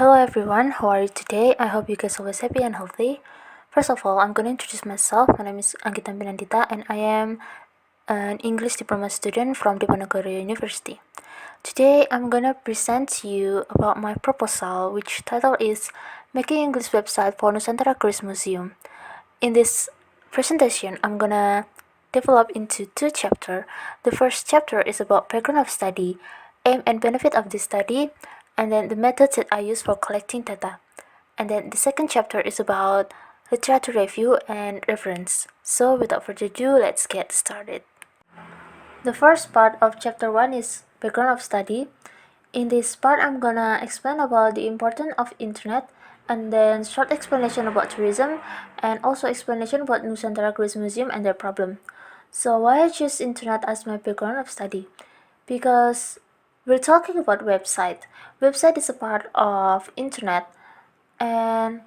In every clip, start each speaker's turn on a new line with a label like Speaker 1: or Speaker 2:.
Speaker 1: Hello everyone, how are you today? I hope you guys always happy and healthy. First of all, I'm gonna introduce myself. My name is Anggitan Pinandhita and I am an English diploma student from Diponegoro University. Today, I'm gonna present to you about my proposal, which title is Making English Website for Nusantara Cruise Museum. In this presentation, I'm gonna develop into two chapters. The first chapter is about background of study, aim and benefit of this study, and then the methods that I use for collecting data. And then the second chapter is about literature review and reference. So without further ado, let's get started. The first part of chapter 1 is background of study. In this part, I'm gonna explain about the importance of internet and then short explanation about tourism and also explanation about Nusantara Cruise Museum and their problem. So why I choose internet as my background of study? Because we're talking about website. Website is a part of internet, and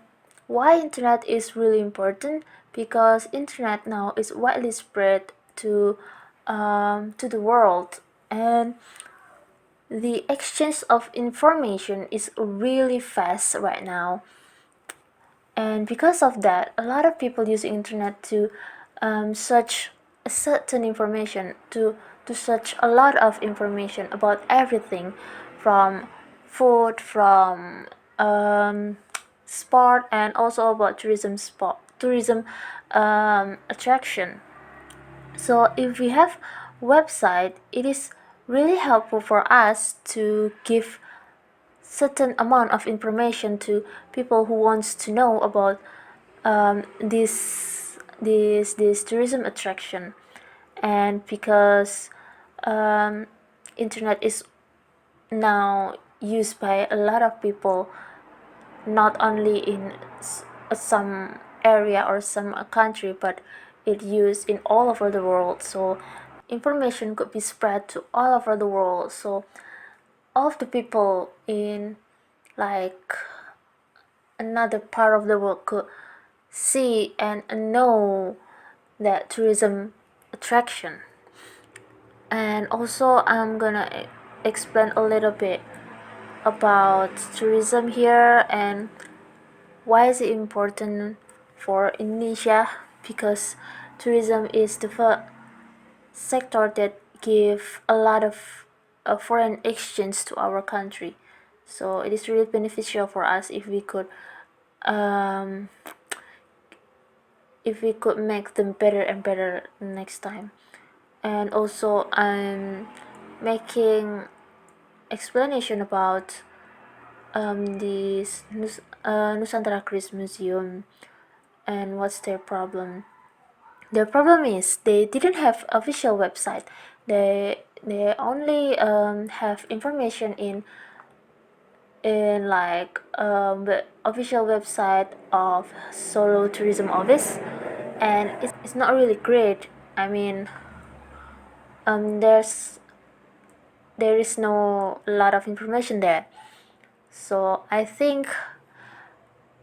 Speaker 1: why internet is really important? Because internet now is widely spread to the world, and the exchange of information is really fast right now. And because of that, a lot of people use the internet to search a certain information, to search a lot of information about everything, from food, from sport, and also about tourism attraction. So if we have website, it is really helpful for us to give certain amount of information to people who wants to know about this tourism attraction. And because internet is now used by a lot of people, not only in some area or some country, but it used in all over the world. So information could be spread to all over the world. So all of the people in like another part of the world could see and know that tourism attraction. And also I'm gonna explain a little bit about tourism here and why is it important for Indonesia, because tourism is the sector that give a lot of foreign exchange to our country. So it is really beneficial for us um, if we could make them better and better next time. And also I'm making explanation about this Nusantara Cruise Museum and what's their problem. Their problem is they didn't have official website. They only have information in like the official website of Solo Tourism Office, and it's not really great. I mean, there is no lot of information there. So I think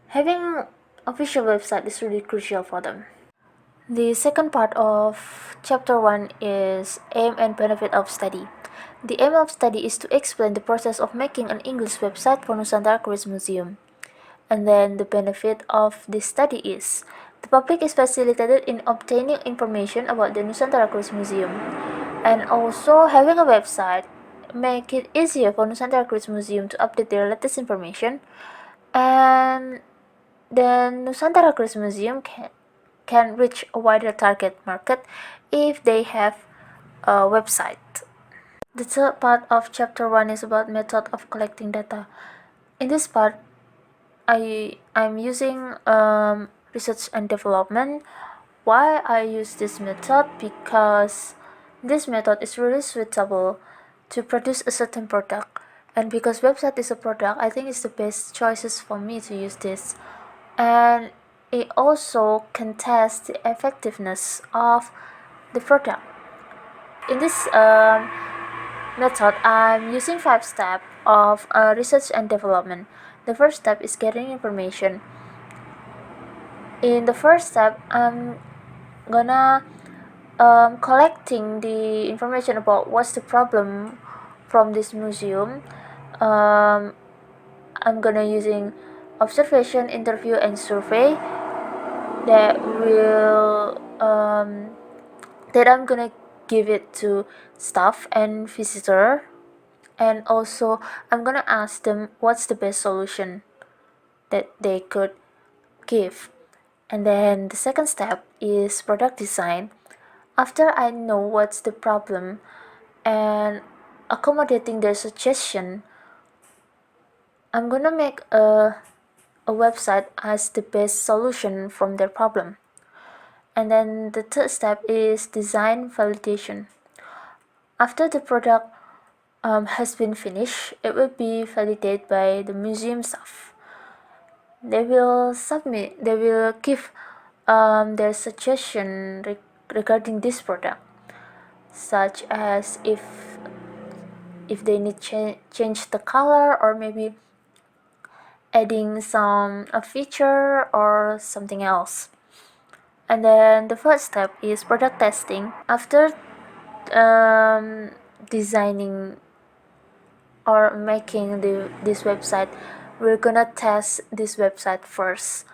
Speaker 1: having official website is really crucial for them. The second part of chapter 1 is aim and benefit of study. The aim of study is to explain the process of making an English website for Nusantara Cruise Museum. And then the benefit of this study is the public is facilitated in obtaining information about the Nusantara Cruise Museum. And also having a website make it easier for Nusantara Cruise Museum to update their latest information. And then Nusantara Cruise Museum can reach a wider target market if they have a website. The third part of chapter 1 is about method of collecting data. In this part, I'm using research and development. Why I use this method? Because this method is really suitable to produce a certain product, and because website is a product, I think it's the best choices for me to use this. And it also can test the effectiveness of the product. In this method, I'm using 5 steps of research and development. The first step is getting information. In the first step, I'm gonna collecting the information about what's the problem from this museum. I'm gonna using observation, interview, and survey that will that I'm gonna give it to staff and visitor, and also I'm gonna ask them what's the best solution that they could give. And then the second step is product design. After I know what's the problem and accommodating their suggestion, I'm gonna make a website as the best solution from their problem. And then the third step is design validation. After the product has been finished, it will be validated by the museum staff. They will give their suggestion regarding this product, such as if they need change the color, or maybe adding some a feature or something else. And then the first step is product testing. After designing or making this website, we're gonna test this website first,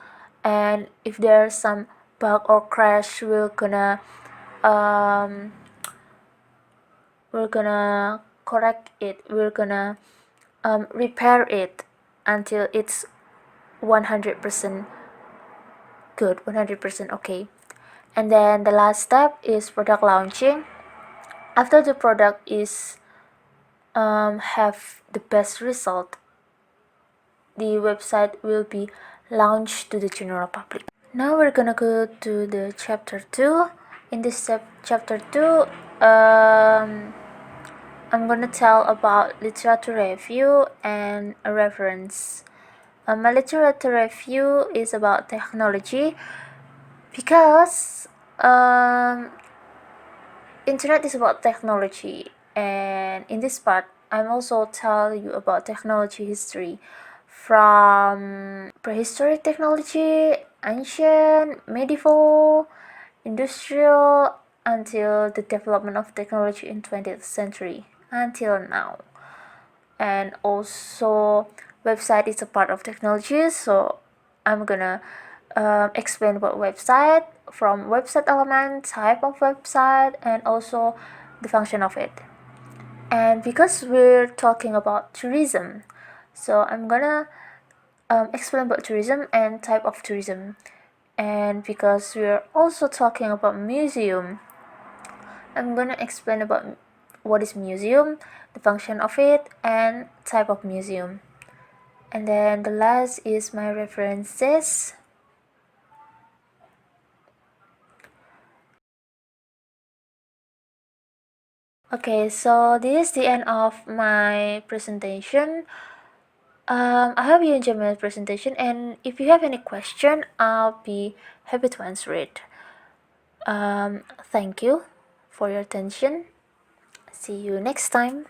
Speaker 1: and if there's some bug or crash, we're gonna correct it, we're gonna repair it until it's 100% good, 100% okay. And then the last step is product launching. After the product is have the best result, the website will be launched to the general public. Now we're gonna go to the chapter 2. In this chapter 2, I'm gonna tell about literature review and a reference. My literature review is about technology, because internet is about technology, and in this part I'm also tell you about technology history, from prehistoric technology, ancient, medieval, industrial, until the development of technology in 20th century until now. And also website is a part of technology, so I'm gonna explain about website, from website element, type of website, and also the function of it. And because we're talking about tourism, so I'm gonna explain about tourism and type of tourism. And because we're also talking about museum, I'm gonna explain about what is museum, the function of it, and type of museum. And then the last is my references. Okay, so this is the end of my presentation. I hope you enjoyed my presentation, and if you have any question, I'll be happy to answer it. Thank you for your attention. See you next time.